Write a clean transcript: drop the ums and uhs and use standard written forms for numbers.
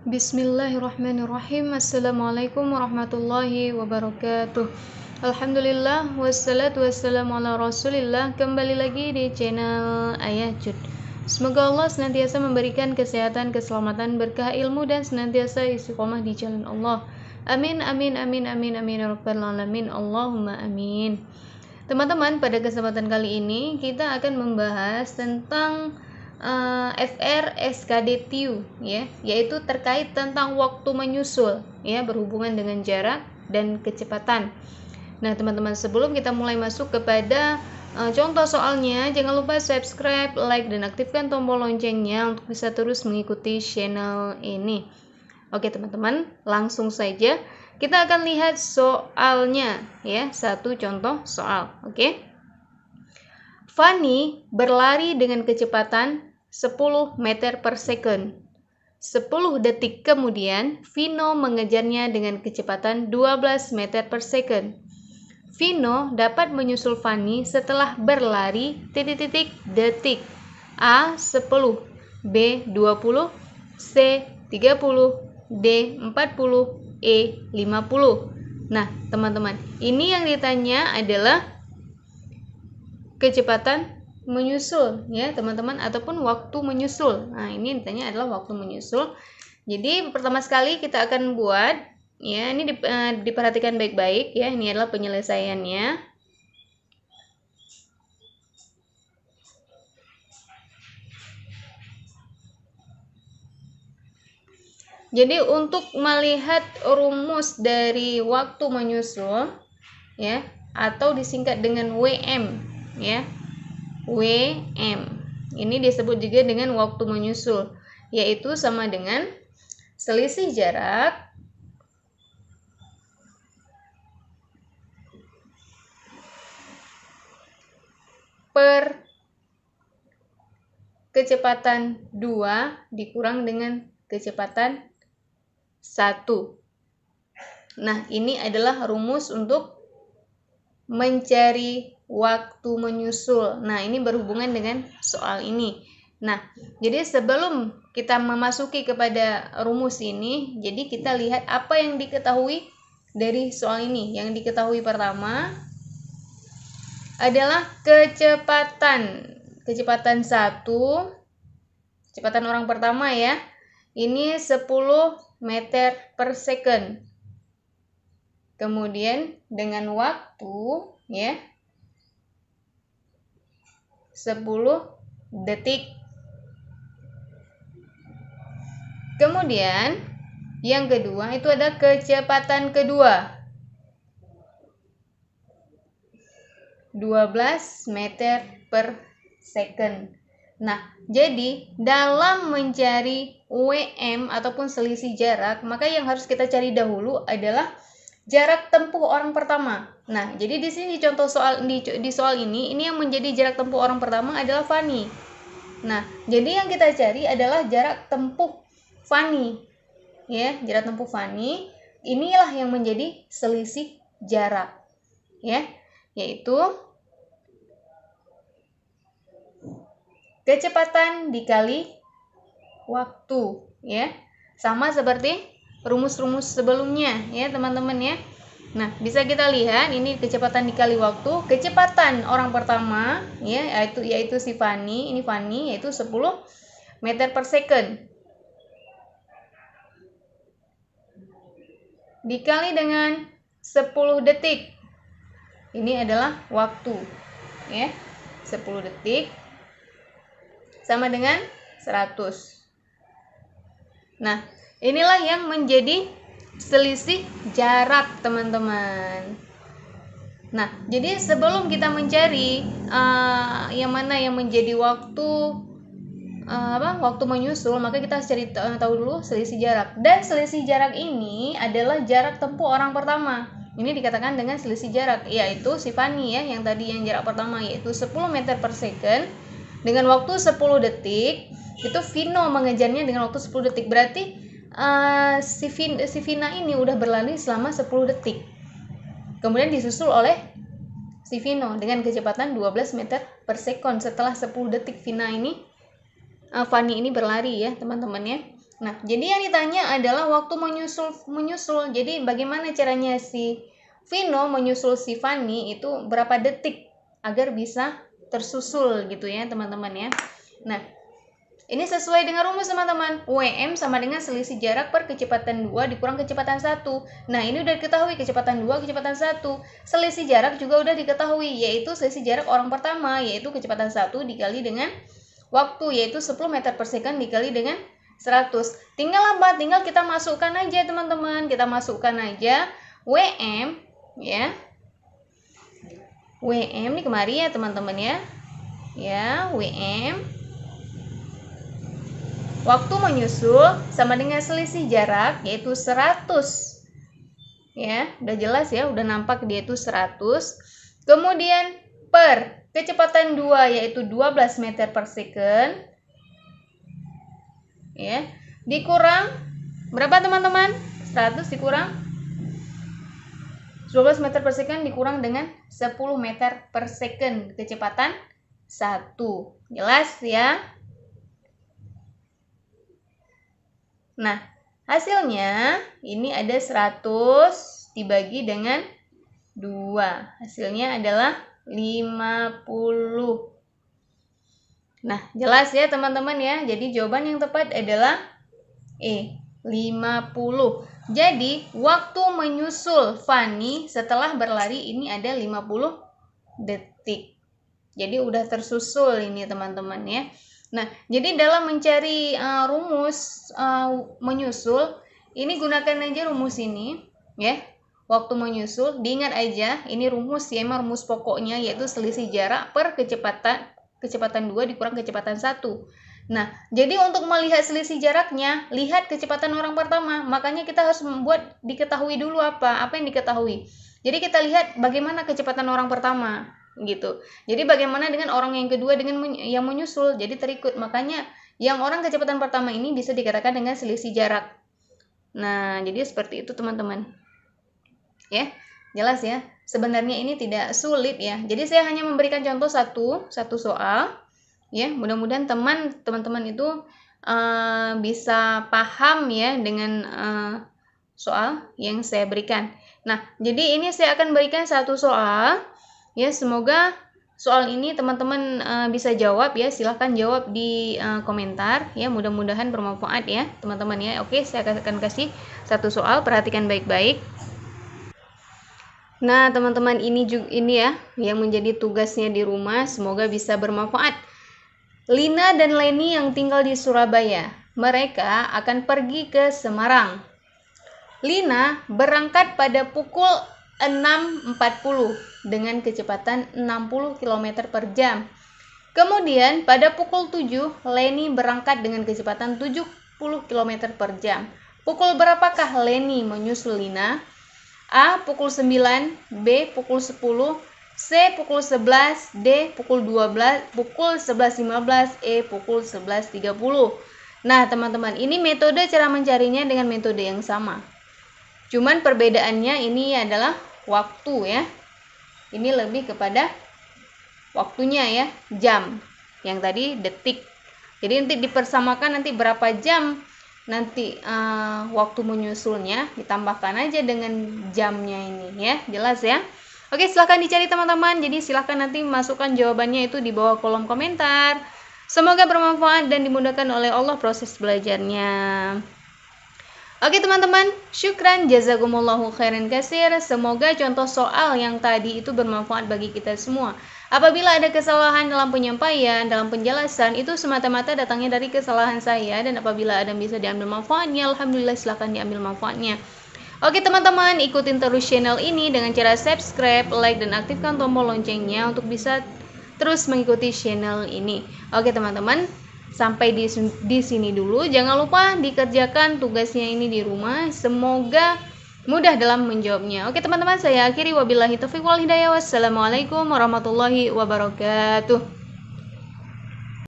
Bismillahirrahmanirrahim. Assalamualaikum warahmatullahi wabarakatuh. Alhamdulillah wassalatu wassalamu ala rasulillah. Kembali lagi di channel Ayah Jud. Semoga Allah senantiasa memberikan kesehatan, keselamatan, berkah ilmu, dan senantiasa istiqomah di jalan Allah. Amin amin amin amin amin ya rabbal alamin. Allahumma amin. Teman-teman, pada kesempatan kali ini kita akan membahas tentang FR SKD TIU, ya, yaitu terkait tentang waktu menyusul, ya, berhubungan dengan jarak dan kecepatan. Nah, teman-teman, sebelum kita mulai masuk kepada contoh soalnya, jangan lupa subscribe, like, dan aktifkan tombol loncengnya untuk bisa terus mengikuti channel ini. Oke, teman-teman, langsung saja kita akan lihat soalnya, ya, satu contoh soal. Oke. Fanny berlari dengan kecepatan 10 meter per second. 10 detik kemudian, Vino mengejarnya dengan kecepatan 12 meter per second. Vino dapat menyusul Fanny setelah berlari detik. A 10, B 20, C 30, D 40, E 50. Nah, teman-teman, ini yang ditanya adalah kecepatan menyusul, ya teman-teman, ataupun waktu menyusul. Nah, ini ditanya adalah waktu menyusul. Jadi pertama sekali kita akan buat, ya, ini diperhatikan baik-baik, ya. Ini adalah penyelesaiannya. Jadi untuk melihat rumus dari waktu menyusul, ya, atau disingkat dengan WM, ya, WM ini disebut juga dengan waktu menyusul, yaitu sama dengan selisih jarak per kecepatan 2 dikurang dengan kecepatan 1. Nah, ini adalah rumus untuk mencari waktu menyusul. Nah, ini berhubungan dengan soal ini. Nah, jadi sebelum kita memasuki kepada rumus ini, jadi kita lihat apa yang diketahui dari soal ini. Yang diketahui pertama adalah kecepatan 1, kecepatan orang pertama, ya. Ini 10 meter per second. Kemudian dengan waktu, ya, 10 detik. Kemudian yang kedua itu ada kecepatan kedua, 12 meter per second. Nah, jadi dalam mencari WM ataupun selisih jarak, maka yang harus kita cari dahulu adalah jarak tempuh orang pertama. Nah, jadi di sini contoh soal di soal ini yang menjadi jarak tempuh orang pertama adalah Fanny. Nah, jadi yang kita cari adalah jarak tempuh Fanny. Ya, jarak tempuh Fanny inilah yang menjadi selisih jarak. Ya, yaitu kecepatan dikali waktu, ya. Sama seperti rumus-rumus sebelumnya, ya, teman-teman, ya. Nah, bisa kita lihat ini kecepatan dikali waktu. Kecepatan orang pertama, ya, yaitu si Fanny, ini Fanny, yaitu 10 meter per second. Dikali dengan 10 detik. Ini adalah waktu, ya. 10 detik sama dengan 100. Nah, inilah yang menjadi selisih jarak, teman-teman. Nah, jadi sebelum kita mencari yang mana yang menjadi waktu waktu menyusul, maka kita harus cari tahu dulu selisih jarak. Dan selisih jarak ini adalah jarak tempuh orang pertama. Ini dikatakan dengan selisih jarak, yaitu si Fanny, ya, yang tadi yang jarak pertama yaitu 10 meter per second. Dengan waktu 10 detik, itu Vino mengejarnya dengan waktu 10 detik. Berarti si Vina ini udah berlari selama 10 detik. Kemudian disusul oleh si Vino dengan kecepatan 12 meter per second. Setelah 10 detik Fanny ini berlari, ya, teman-teman, ya. Nah, jadi yang ditanya adalah waktu menyusul. Jadi bagaimana caranya si Vino menyusul si Fanny itu berapa detik agar bisa tersusul gitu ya teman-teman ya. Nah, ini sesuai dengan rumus teman-teman. WM sama dengan selisih jarak per kecepatan 2 dikurang kecepatan 1. Nah, ini udah diketahui kecepatan 2, kecepatan 1. Selisih jarak juga udah diketahui, yaitu selisih jarak orang pertama, yaitu kecepatan 1 dikali dengan waktu, yaitu 10 meter per second dikali dengan 100. Tinggal apa? Tinggal kita masukkan aja teman-teman. Kita masukkan aja WM ya. WM nih kemari ya teman-teman ya. Ya, WM waktu menyusul sama dengan selisih jarak yaitu 100. Ya, udah jelas ya, udah nampak dia itu 100. Kemudian per kecepatan 2 yaitu 12 meter per second. Ya, dikurang berapa teman-teman? 100 dikurang 12 meter per second dikurang dengan 10 meter per second kecepatan 1. Jelas ya? Nah, hasilnya ini ada 100 dibagi dengan 2. Hasilnya adalah 50. Nah, jelas ya teman-teman ya. Jadi jawaban yang tepat adalah E, 50. Jadi, waktu menyusul Fanny setelah berlari ini ada 50 detik. Jadi udah tersusul ini teman-teman ya. Nah, jadi dalam mencari rumus menyusul, ini gunakan aja rumus ini ya. Waktu menyusul, diingat aja, ini rumus ya, emang rumus pokoknya yaitu selisih jarak per kecepatan 2 dikurang kecepatan 1. Nah, jadi untuk melihat selisih jaraknya, lihat kecepatan orang pertama. Makanya kita harus membuat diketahui dulu apa yang diketahui. Jadi kita lihat bagaimana kecepatan orang pertama gitu. Jadi bagaimana dengan orang yang kedua dengan yang menyusul, jadi terikut. Makanya yang orang kecepatan pertama ini bisa dikatakan dengan selisih jarak. Nah, jadi seperti itu teman-teman. Ya, jelas ya. Sebenarnya ini tidak sulit ya. Jadi saya hanya memberikan contoh satu soal. Ya, mudah-mudahan teman-teman itu bisa paham ya dengan soal yang saya berikan. Nah, jadi ini saya akan berikan satu soal. Ya, semoga soal ini teman-teman bisa jawab ya. Silahkan jawab di komentar ya. Mudah-mudahan bermanfaat ya teman-teman ya. Oke, saya akan kasih satu soal, perhatikan baik-baik. Nah, teman-teman ini ya yang menjadi tugasnya di rumah, semoga bisa bermanfaat. Lina dan Leni yang tinggal di Surabaya, mereka akan pergi ke Semarang. Lina berangkat pada pukul 6.40 dengan kecepatan 60 km per jam. Kemudian pada pukul 7, Leni berangkat dengan kecepatan 70 km per jam. Pukul berapakah Leni menyusul Lina? A. Pukul 9, B. Pukul 10, C. Pukul 11, D. Pukul 12, pukul 11.15, E. Pukul 11.30. Nah, teman-teman, ini metode cara mencarinya dengan metode yang sama. Cuman perbedaannya ini adalah waktu ya. Ini lebih kepada waktunya ya, jam. Yang tadi detik. Jadi nanti dipersamakan nanti berapa jam nanti waktu menyusulnya, ditambahkan aja dengan jamnya ini ya. Jelas ya? Oke, silahkan dicari teman-teman. Jadi silahkan nanti masukkan jawabannya itu di bawah kolom komentar. Semoga bermanfaat dan dimudahkan oleh Allah proses belajarnya. Oke teman-teman, syukran jazakumullahu khairan katsir. Semoga contoh soal yang tadi itu bermanfaat bagi kita semua. Apabila ada kesalahan dalam penyampaian, dalam penjelasan, itu semata-mata datangnya dari kesalahan saya. Dan apabila ada bisa diambil manfaatnya, alhamdulillah silahkan diambil manfaatnya. Oke teman-teman, ikutin terus channel ini dengan cara subscribe, like, dan aktifkan tombol loncengnya untuk bisa terus mengikuti channel ini. Oke teman-teman, sampai di sini dulu. Jangan lupa dikerjakan tugasnya ini di rumah. Semoga mudah dalam menjawabnya. Oke teman-teman, saya akhiri wabillahi taufiq wal hidayah. Wassalamualaikum warahmatullahi wabarakatuh.